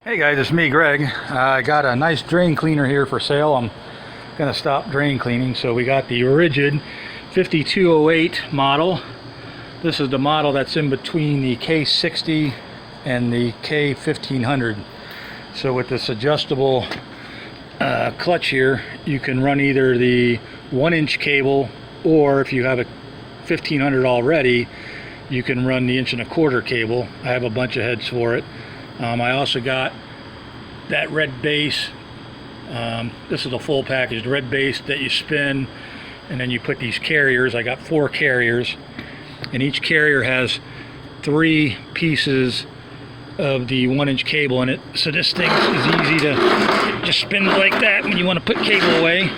Hey guys, it's me, Greg. I got a nice drain cleaner here for sale. I'm gonna stop drain cleaning. So we got the Ridgid 5208 model. This is the model that's in between the K60 and the K1500. So with this adjustable clutch here, you can run either the 1-inch cable, or if you have a 1500 already, you can run the 1.25-inch cable. I have a bunch of heads for it. I also got that red base. This is a full package, the red base that you spin, and then you put these carriers. I got 4 carriers, and each carrier has 3 pieces of the 1-inch cable in it. So this thing is easy to just spin like that when you want to put cable away.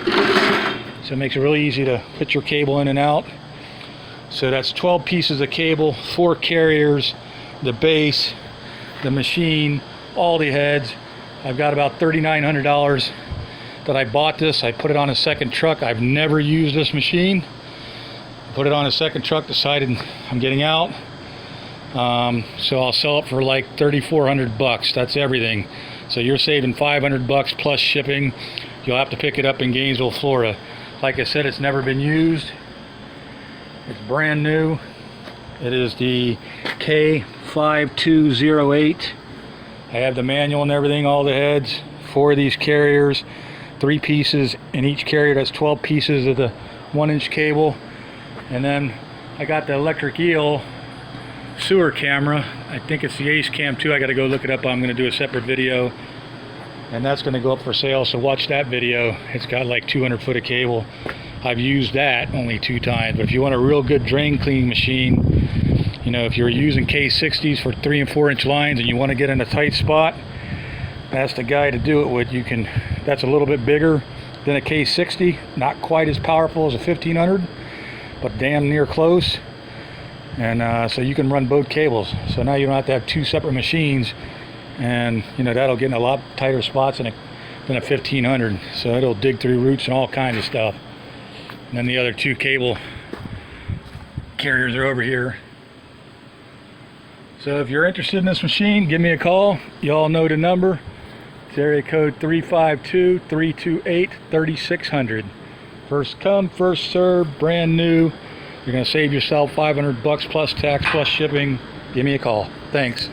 So it makes it really easy to put your cable in and out. So that's 12 pieces of cable, 4 carriers, the base, the machine, all the heads. I've got about $3,900 that I bought this. I put it on a second truck. I've never used this machine. Put it on a second truck, decided I'm getting out. So I'll sell it for like $3,400. That's everything. So you're saving $500 plus shipping. You'll have to pick it up in Gainesville, Florida. Like I said, it's never been used. It's brand new. It is the K5208. I have the manual and everything, all the heads, 4 of these carriers, 3 pieces in each carrier. That's 12 pieces of the 1-inch cable. And then I got the electric eel sewer camera. I think it's the Ace Cam 2. I got to go look it up. I'm going to do a separate video, and that's going to go up for sale, so watch that video. It's got like 200 foot of cable. I've used that only 2 times, but if you want a real good drain cleaning machine, you know, if you're using K60s for 3 and 4 inch lines and you want to get in a tight spot, that's the guy to do it with. You can, that's a little bit bigger than a K60, not quite as powerful as a 1500, but damn near close. And so you can run both cables. So now you don't have to have 2 separate machines, and you know, that'll get in a lot tighter spots than a 1500. So it'll dig through roots and all kinds of stuff. And then the other 2 cable carriers are over here. So if you're interested in this machine, give me a call. You all know the number. It's area code 352-328-3600. First come, first serve, brand new. You're going to save yourself $500 plus tax plus shipping. Give me a call. Thanks.